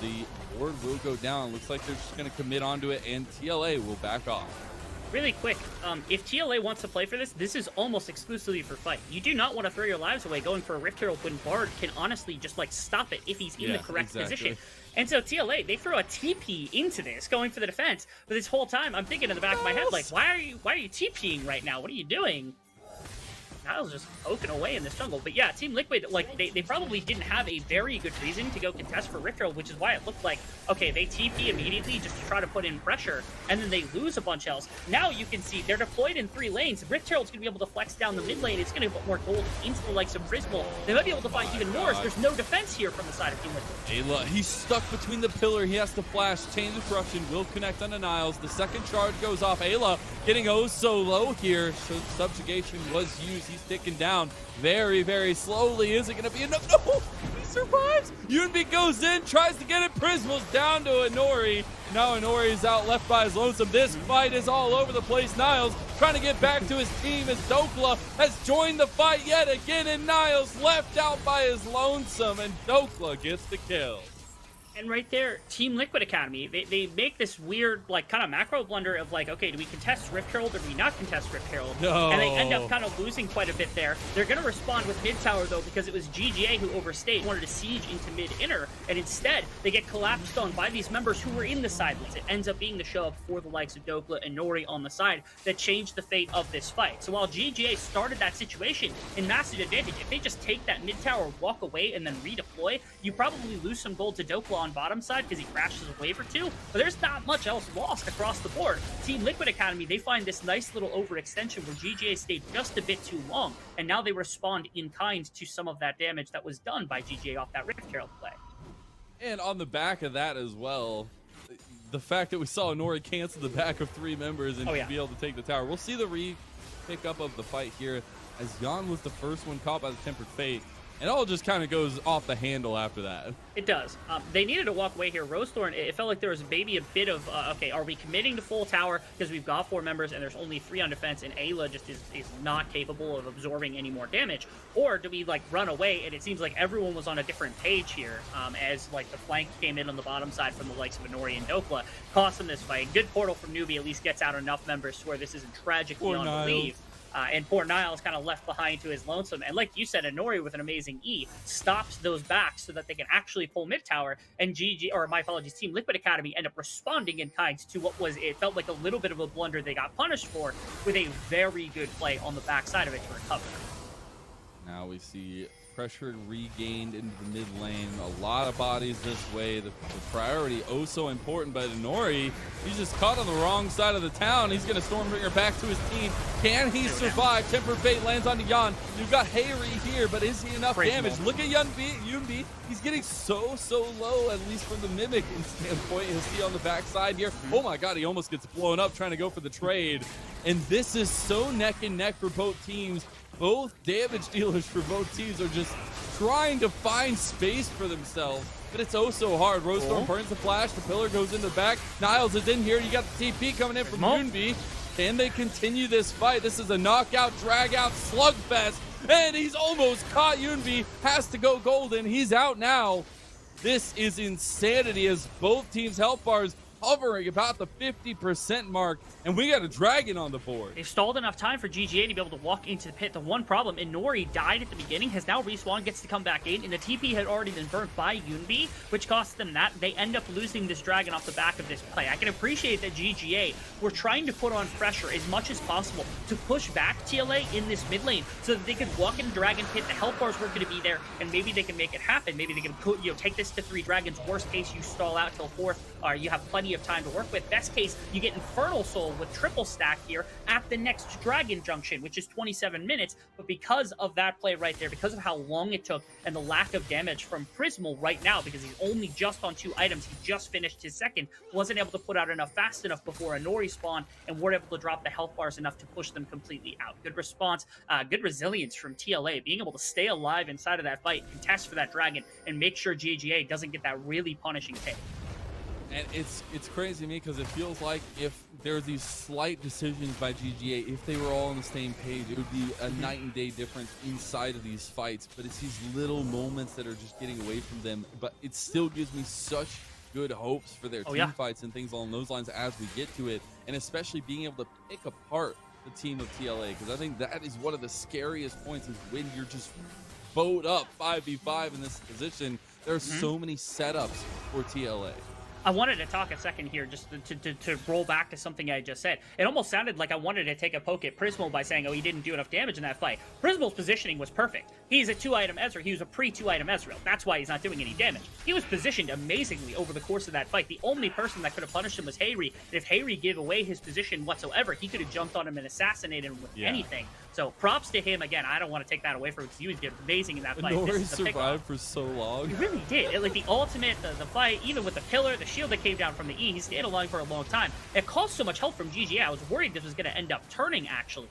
The board will go down. Looks like they're just going to commit onto it, and TLA will back off. Really quick, if TLA wants to play for this is almost exclusively for fight. You do not want to throw your lives away going for a Rift Herald when Bard can honestly just, like, stop it if he's in the correct position. And so TLA, they throw a TP into this, going for the defense. But this whole time, I'm thinking in the back of my head, like, why are you TPing right now? What are you doing? Niles just poking away in this jungle. But yeah, Team Liquid, like, they probably didn't have a very good reason to go contest for Rift Herald, which is why it looked like, okay, they TP immediately just to try to put in pressure, and then they lose a bunch else. Now you can see they're deployed in 3 lanes. Rift Herald's going to be able to flex down the mid lane. It's going to put more gold into the likes of Prismal. They might be able to find even more as there's no defense here from the side of Team Liquid. Ayla, he's stuck between the pillar. He has to flash. Chain Disruption will connect onto Niles. The second charge goes off. Ayla getting oh so low here. So subjugation was used. He's ticking down very, very slowly. Is it going to be enough? No! He survives! Yunbi goes in, tries to get it. Prismal's down to Inori. Now Inori is out left by his lonesome. This fight is all over the place. Niles trying to get back to his team as Dhokla has joined the fight yet again, and Niles left out by his lonesome, and Dhokla gets the kill. And right there, Team Liquid Academy, they make this weird, like, kind of macro blunder of, like, okay, do we contest Rift Herald or do we not contest Rift Herald? No. And they end up kind of losing quite a bit there. They're going to respond with mid-tower, though, because it was GGA who overstayed, wanted to siege into mid-inner, and instead, they get collapsed on by these members who were in the side lanes. It ends up being the show-up for the likes of Dhokla and Nori on the side that changed the fate of this fight. So while GGA started that situation in massive advantage, if they just take that mid-tower, walk away, and then redeploy, you probably lose some gold to Dhokla on bottom side because he crashes a wave or 2, but there's not much else lost across the board. Team Liquid Academy, they find this nice little overextension where GGA stayed just a bit too long, and now they respond in kind to some of that damage that was done by GGA off that Rift Herald play. And on the back of that as well, the fact that we saw Nori cancel the back of 3 members and be able to take the tower. We'll see the pick up of the fight here, as Jan was the first one caught by the Tempered Fate. And it all just kind of goes off the handle after that. It does. They needed to walk away here. Rosethorn, it felt like there was maybe a bit of, okay, are we committing to full tower because we've got 4 members and there's only 3 on defense and Ayla just is not capable of absorbing any more damage? Or do we, like, run away? And it seems like everyone was on a different page here as, like, the flank came in on the bottom side from the likes of Inori and Dhokla, cost them this fight. Good portal from Newbie at least gets out enough members to where this isn't tragic beyond belief. And poor Niles kind of left behind to his lonesome. And like you said, Inori with an amazing E stops those backs so that they can actually pull mid tower. And Team Liquid Academy end up responding in kind to what was, it felt like a little bit of a blunder they got punished for, with a very good play on the backside of it to recover. Now we see pressure regained into the mid lane. A lot of bodies this way. The priority, oh so important, but Inori, he's just caught on the wrong side of the town. He's going to Stormbringer back to his team. Can he survive? Tempered Fate lands onto Jan. You've got Hayri here, but is he enough damage? Look at Yunbi. He's getting so low, at least from the Mimic standpoint. You'll see on the backside here. Oh my god, he almost gets blown up trying to go for the trade. And this is so neck and neck for both teams. Both damage dealers for both teams are just trying to find space for themselves, but it's oh so hard. Rosethorn burns the flash, the pillar goes in the back. Niles is in here. You got the TP coming in from Yunbi. Can they continue this fight? This is a knockout, drag-out slugfest, and he's almost caught. Yunbi has to go golden. He's out now. This is insanity as both teams' health bars hovering about the 50% mark, and we got a dragon on the board. They've stalled enough time for GGA to be able to walk into the pit. The one problem, Inori died at the beginning, has now respawned, gets to come back in, and the TP had already been burnt by Yunbi, which costs them that. They end up losing this dragon off the back of this play. I can appreciate that GGA were trying to put on pressure as much as possible to push back TLA in this mid lane so that they could walk in dragon pit. The health bars weren't going to be there, and maybe they can make it happen. Maybe they can put, take this to 3 dragons. Worst case, you stall out till 4th, or you have plenty of time to work with. Best case, you get Infernal Soul with triple stack here at the next Dragon Junction, which is 27 minutes. But because of that play right there, because of how long it took and the lack of damage from Prismal right now, because he's only just on 2 items, he just finished his second, wasn't able to put out enough fast enough before Inori spawned, and weren't able to drop the health bars enough to push them completely out. Good response, good resilience from TLA, being able to stay alive inside of that fight, contest for that dragon, and make sure GGA doesn't get that really punishing take. And it's crazy to me because it feels like if there are these slight decisions by GGA, if they were all on the same page, it would be a night and day difference inside of these fights. But it's these little moments that are just getting away from them. But it still gives me such good hopes for their team fights and things along those lines as we get to it. And especially being able to pick apart the team of TLA, because I think that is one of the scariest points, is when you're just bowed up 5v5 in this position. There are so many setups for TLA. I wanted to talk a second here just to roll back to something I just said. It almost sounded like I wanted to take a poke at Prismal by saying, oh, he didn't do enough damage in that fight. Prismal's positioning was perfect. He's a 2-item Ezreal. He was a pre-2-item Ezreal. That's why he's not doing any damage. He was positioned amazingly over the course of that fight. The only person that could have punished him was Hayri. If Hayri gave away his position whatsoever, he could have jumped on him and assassinated him with anything. So props to him. Again, I don't want to take that away from him because he was amazing in that fight. Nori survived for so long. He really did. Like the ultimate, the fight, even with the pillar, the shield that came down from the E, he stayed alive for a long time. It caused so much help from GGA. I was worried this was going to end up turning, actually.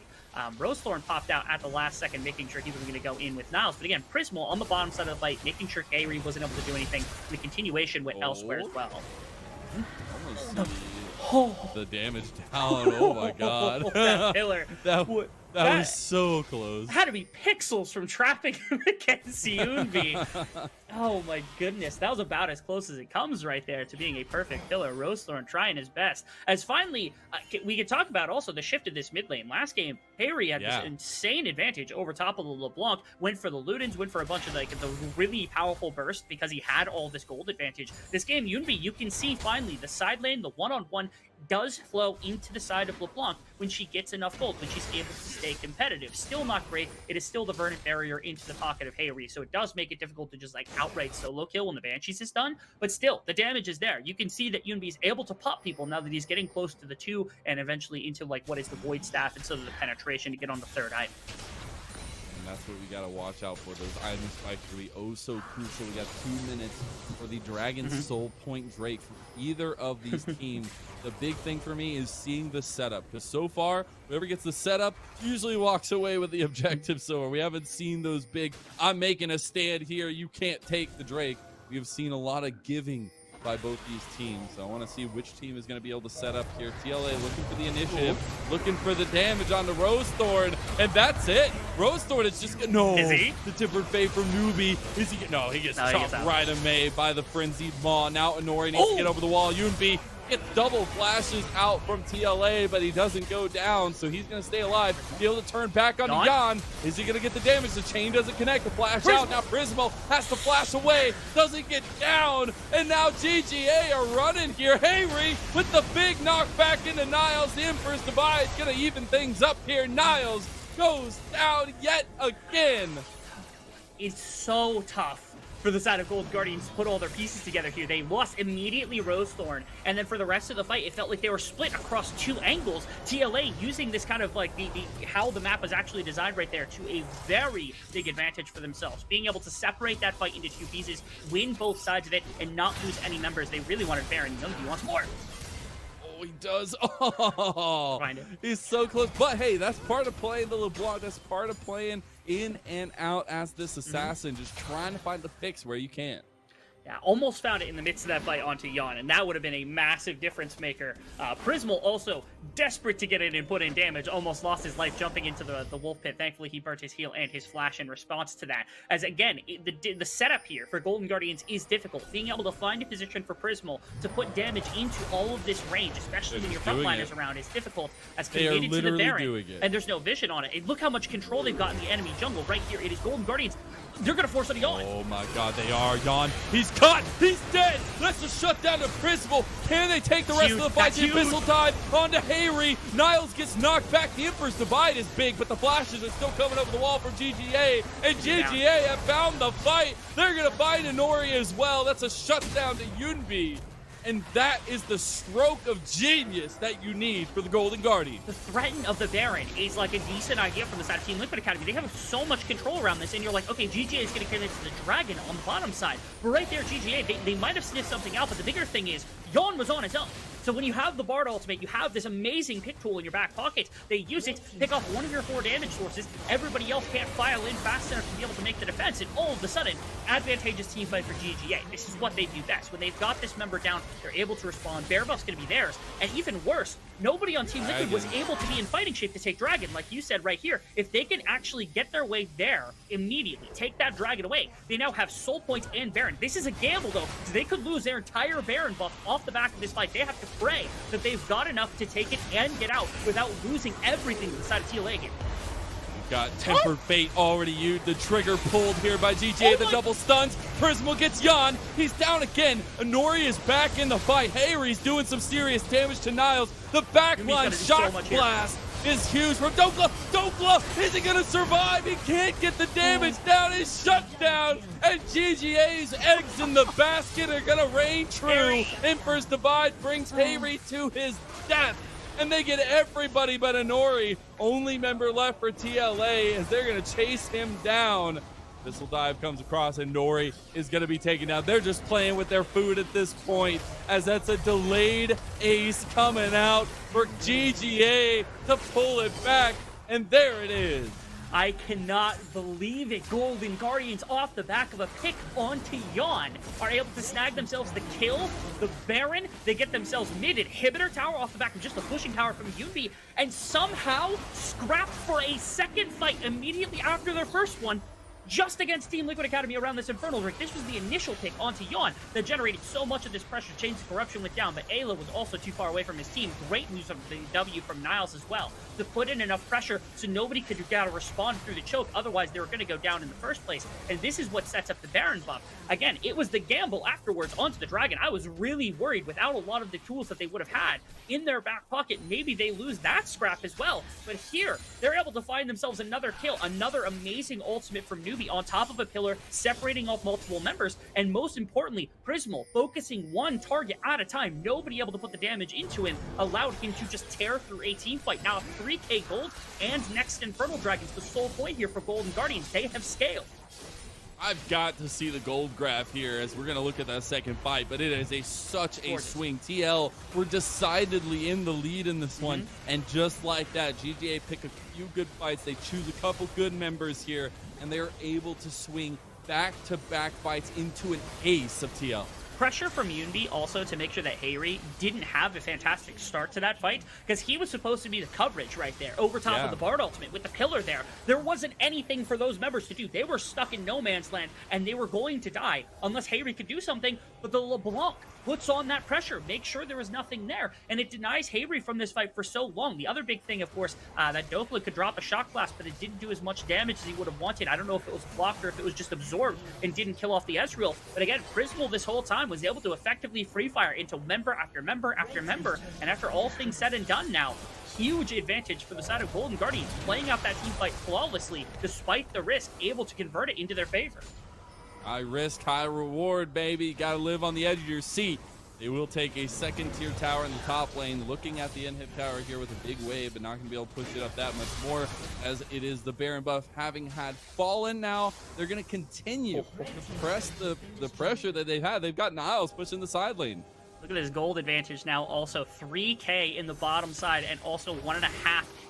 Rosethorn popped out at the last second, making sure he was going to go in with Niles. But again, Prismal on the bottom side of the fight, making sure Hayri wasn't able to do anything. The continuation went elsewhere as well. The damage down. Oh my god. That pillar. That was so close. Had to be pixels from trapping him against Yunbi. Oh my goodness, that was about as close as it comes right there to being a perfect pillar. Rosethorn trying his best. As finally, we could talk about also the shift of this mid lane. Last game, Hayri had this insane advantage over top of the LeBlanc, went for the Ludens, went for a bunch of like the really powerful burst because he had all this gold advantage. This game, Yunbi, you can see finally the side lane, the one-on-one does flow into the side of LeBlanc when she gets enough gold, when she's able to stay competitive. Still not great. It is still the Verdant barrier into the pocket of Hayri, so it does make it difficult to just like outright solo kill when the Banshees is done, but still, the damage is there. You can see that Yunbi is able to pop people now that he's getting close to the 2 and eventually into like what is the Void Staff instead of the penetration to get on the 3rd item. and that's what we got to watch out for. Those item spikes will be oh so crucial. We got 2 minutes for the Dragon Soul Point Drake for either of these teams. The big thing for me is seeing the setup, because so far, whoever gets the setup usually walks away with the objective. So we haven't seen those big, I'm making a stand here, you can't take the Drake. We have seen a lot of giving by both these teams. So I want to see which team is going to be able to set up here. TLA looking for the initiative, looking for the damage on the Rose Thorn, and that's it. Rose Thorn is just no. Is he? The Tempered Fate from Newbie. Is he? No, he gets chopped right away by the Frenzied Maw. Now Inori needs to get over the wall. Yunbi gets double flashes out from TLA, but he doesn't go down, so he's going to stay alive. Be able to turn back on Jan. Is he going to get the damage? The chain doesn't connect. The flash out. Now Prismo has to flash away. Doesn't get down. And now GGA are running here. Hayri with the big knockback into Niles. The Emperor's Divide is going to even things up here. Niles goes down yet again. It's so tough for the side of Gold Guardians to put all their pieces together here. They lost immediately Rose Thorn, and then for the rest of the fight, it felt like they were split across 2 angles. TLA using this kind of like the how the map was actually designed right there to a very big advantage for themselves. Being able to separate that fight into 2 pieces, win both sides of it, and not lose any members. They really wanted Baron. Youngby wants more. He does. Oh, he's so close. But hey, that's part of playing the LeBlanc. That's part of playing in and out as this assassin, just trying to find the picks where you can. Yeah, almost found it in the midst of that fight onto Jan, and that would have been a massive difference maker. Prismal also desperate to get in and put in damage, almost lost his life jumping into the wolf pit. Thankfully, he burnt his heal and his flash in response to that. As again, the setup here for Golden Guardians is difficult. Being able to find a position for Prismal to put damage into all of this range, especially when your frontliners around, is difficult. As committed to the Baron, and there's no vision on it. And look how much control they've got in the enemy jungle right here. It is Golden Guardians. They're going to force on Jan. Oh my god, they are. Jan, he's cut. He's dead. That's a shutdown to Prismal. Can they take the rest of the fight? The Abyssal Dive onto Hayri. Niles gets knocked back. The Emperor's Divide is big, but the flashes are still coming over the wall from GGA. And GGA have found the fight. They're going to find Inori as well. That's a shutdown to Yunbi. And that is the stroke of genius that you need for the Golden Guardian. The threat of the Baron is like a decent idea from the side of Team Liquid Academy. They have so much control around this, and you're like, okay, GGA is going to connect to the Dragon on the bottom side. But right there, GGA, they might have sniffed something out, but the bigger thing is, Jan was on his own. So when you have the Bard ultimate, you have this amazing pick tool in your back pocket. They use it, pick off one of your 4 damage sources. Everybody else can't file in fast enough to be able to make the defense. And all of a sudden, advantageous team fight for GGA. This is what they do best. When they've got this member down, they're able to respond. Bear buff's going to be theirs. And even worse, nobody on Team Liquid was able to be in fighting shape to take Dragon. Like you said right here, if they can actually get their way there immediately, take that Dragon away, they now have Soul Points and Baron. This is a gamble, though, because they could lose their entire Baron buff off the back of this fight. They have to pray that they've got enough to take it and get out without losing everything to the side of TLA here. We've got Tempered Fate already used. The trigger pulled here by GGA. The double stuns. Prismal gets Jan. He's down again. Inori is back in the fight. Hayri's doing some serious damage to Niles. The backline shock blast is huge from Dhokla. Dhokla isn't going to survive. He can't get the damage down. He's shut down. And GGA's eggs in the basket are going to reign true. Emperor's Divide brings Hayri to his death. And they get everybody but Inori. Only member left for TLA as they're going to chase him down. Abyssal Dive comes across and Nori is going to be taken down. They're just playing with their food at this point, as that's a delayed ace coming out for GGA to pull it back. And there it is. I cannot believe it. Golden Guardians off the back of a pick onto Jan are able to snag themselves the kill, the Baron. They get themselves mid-inhibitor tower off the back of just a pushing tower from Yunbi, and somehow scrapped for a second fight immediately after their first one, just against Team Liquid Academy around this Infernal Ring. This was the initial pick onto Jan that generated so much of this pressure. Chains of Corruption went down, but Ayla was also too far away from his team. Great use of the W from Niles as well to put in enough pressure so nobody could get a respond through the choke. Otherwise, they were going to go down in the first place. And this is what sets up the Baron buff. Again, it was the gamble afterwards onto the Dragon. I was really worried without a lot of the tools that they would have had in their back pocket. Maybe they lose that scrap as well. But here, they're able to find themselves another kill, another amazing ultimate from Newbie. Newbie on top of a pillar, separating off multiple members, and most importantly, Prismal focusing one target at a time, nobody able to put the damage into him, allowed him to just tear through a team fight. Now 3k gold and next Infernal Dragons, the sole point here for Golden Guardians. They have scaled. I've got to see the gold graph here as we're going to look at that second fight, but it is such a swing. TL were decidedly in the lead in this one, and just like that, GGA pick a few good fights. They choose a couple good members here, and they are able to swing back-to-back fights into an ace of TL. Pressure from Yunbi also to make sure that Hayri didn't have a fantastic start to that fight, because he was supposed to be the coverage right there over top of the Bard ultimate with the pillar there. There wasn't anything for those members to do. They were stuck in no man's land, and they were going to die unless Hayri could do something. But the LeBlanc puts on that pressure, makes sure there was nothing there, and it denies Hayri from this fight for so long. The other big thing, of course, that Dhokla could drop a shock blast, but it didn't do as much damage as he would have wanted. I don't know if it was blocked or if it was just absorbed and didn't kill off the Ezreal. But again, Prismal this whole time was able to effectively free fire into member after member after member, and after all things said and done now, huge advantage for the side of Golden Guardians, playing out that team fight flawlessly despite the risk, able to convert it into their favor. High risk, high reward, baby. Got to live on the edge of your seat. They will take a second tier tower in the top lane, looking at the inhib tower here with a big wave, but not going to be able to push it up that much more, as it is the Baron buff having had fallen now. They're going to continue to press the pressure that they've had. They've got Niles pushing the side lane. Look at this gold advantage now, also 3k in the bottom side and also 1.5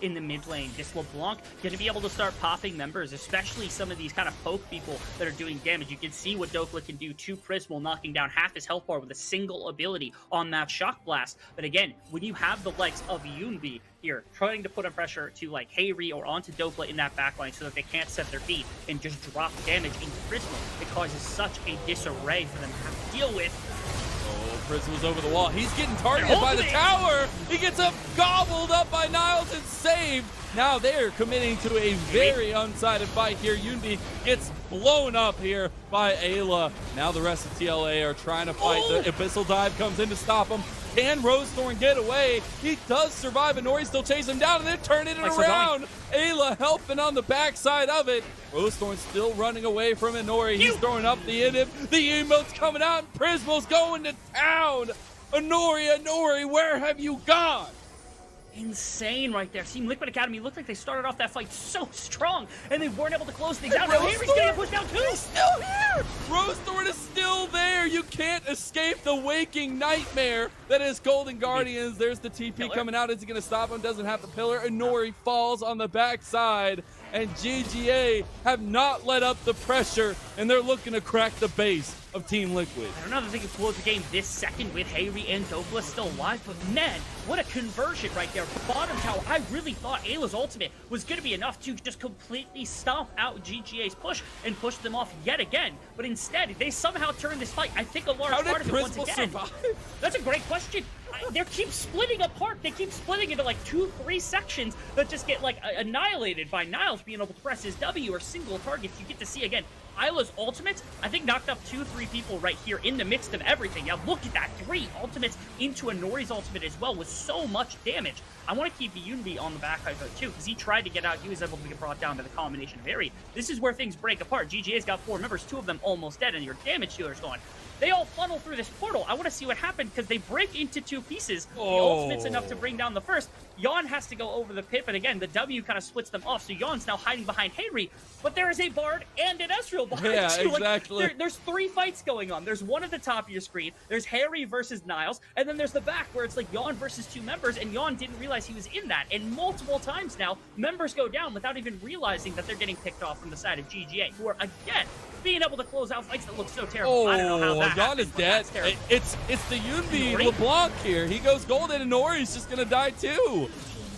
in the mid lane. This LeBlanc going to be able to start popping members, especially some of these kind of poke people that are doing damage. You can see what Dhokla can do to Prismal, knocking down half his health bar with a single ability on that shock blast. But again, when you have the likes of Yunbi here trying to put on pressure to like Hayri or onto Dhokla in that backline so that they can't set their feet and just drop damage into Prismal, it causes such a disarray for them to have to deal with. Prismal's over the wall. He's getting targeted by the tower. He gets up, gobbled up by Niles and saved. Now they're committing to a very unsided fight here. Yunbi gets blown up here by Ayla. Now the rest of TLA are trying to fight. The Abyssal Dive comes in to stop him. Can Rosethorn get away? He does survive, and Nori still chase him down and then turning it around. Ayla helping on the backside of it. Rosethorn still running away from it. Nori, he's throwing up the inhib. The emote's coming out, and Prismal's going to town. Nori, where have you gone? Insane right there. Team Liquid Academy looked like they started off that fight so strong, and they weren't able to close things out. Now Hayri's gonna get pushed down too. He's still here. Rosethorn is still there. You can't escape the waking nightmare that is Golden Guardians. There's the TP coming out. Is he gonna stop him? Doesn't have the pillar. And Nori falls on the backside. And GGA have not let up the pressure, and they're looking to crack the base of Team Liquid. I don't know if they can close the game this second with Hayri and Dhokla still alive, but man, what a conversion right there. Bottom tower, I really thought Ayla's ultimate was going to be enough to just completely stomp out GGA's push and push them off yet again. But instead, they somehow turned this fight. I think a large part of it once again. Survive? That's a great question. They keep splitting apart. They keep splitting into like 2-3 sections that just get like annihilated by Niles being able to press his W or single targets. You get to see again Ayla's ultimate, I think, knocked up 2-3 people right here in the midst of everything. Now look at that, 3 ultimates into a Nori's ultimate as well with so much damage. I want to keep the Yunbi on the back though too, because he tried to get out. He was able to get brought down by the combination of Hayri. This is where things break apart. GGA's got 4 members, 2 of them almost dead, and your damage dealer's gone. They all funnel through this portal. I want to see what happened because they break into 2 pieces. The ultimate's enough to bring down the first. Yawn has to go over the pit, but again, the W kind of splits them off, so Yawn's now hiding behind Hayri, but there is a Bard and an Ezreal behind you. Exactly. Like, there's 3 fights going on. There's one at the top of your screen, there's Hayri versus Niles, and then there's the back where it's like Yawn versus 2 members, and Yawn didn't realize he was in that, and multiple times now, members go down without even realizing that they're getting picked off from the side of GGA, who are, again, being able to close out fights that look so terrible. I don't know how that Yawn is dead. It's the Yunbi LeBlanc here. He goes golden, and Nori's just gonna die too.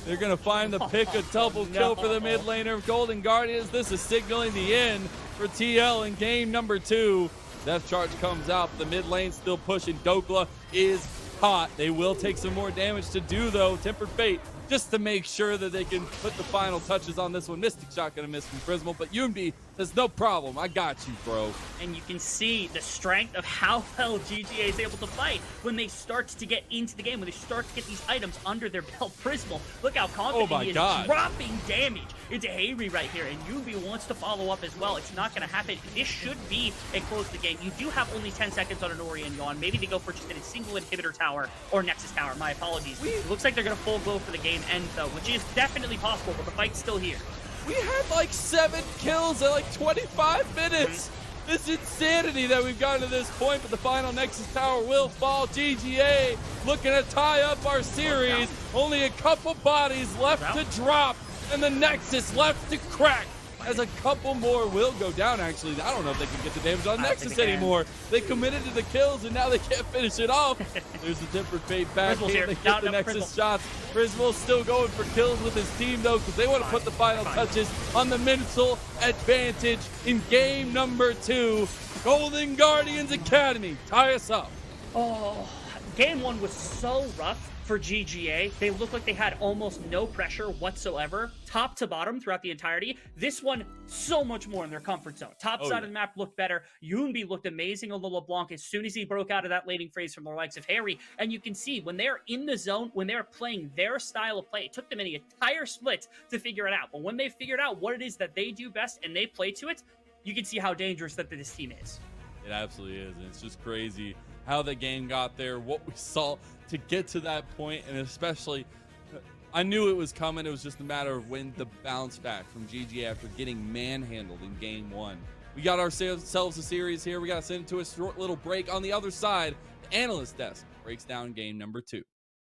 They're gonna find the pick a double kill for the mid laner of Golden Guardians. This is signaling the end for TL in game number 2. Death charge comes out. The mid lane still pushing. Dhokla is hot. They will take some more damage to do though. Tempered Fate just to make sure that they can put the final touches on this one. Mystic Shot gonna miss from Prismal, but Yunbi Says, no problem. I got you, bro. And you can see the strength of how well GGA is able to fight when they start to get into the game, when they start to get these items under their belt. Prismal, look how confident he is, dropping damage into Hayri right here, and Yubi wants to follow up as well. It's not going to happen. This should be a close the game. You do have only 10 seconds on an Ori and Yawn. Maybe they go for just a single inhibitor tower or Nexus tower. My apologies. It looks like they're going to full go for the game end, though, which is definitely possible, but the fight's still here. We had like 7 kills in like 25 minutes. This insanity that we've gotten to this point, but the final Nexus Tower will fall. GGA looking to tie up our series. Only a couple bodies left to drop, and the Nexus left to crack. As a couple more will go down, actually. I don't know if they can get the damage on Nexus anymore. They committed to the kills, and now they can't finish it off. There's the Tempered Fate back. They get the Nexus shots. Prismal's still going for kills with his team, though, because they want to put the final touches on the mental advantage in game number 2. Golden Guardians Academy, tie us up. Oh, game 1 was so rough for GGA. They looked like they had almost no pressure whatsoever, top to bottom throughout the entirety. This one, so much more in their comfort zone. Top side of the map looked better. Yunbi looked amazing on the LeBlanc as soon as he broke out of that laning phase from the likes of Harry. And you can see when they're in the zone, when they're playing their style of play, it took them an entire split to figure it out. But when they figured out what it is that they do best and they play to it, you can see how dangerous that this team is. It absolutely is. And it's just crazy how the game got there, what we saw to get to that point, and especially, I knew it was coming. It was just a matter of when the bounce back from GGA after getting manhandled in game 1. We got ourselves a series here. We got to send it to a short little break. On the other side, the analyst desk breaks down game number 2.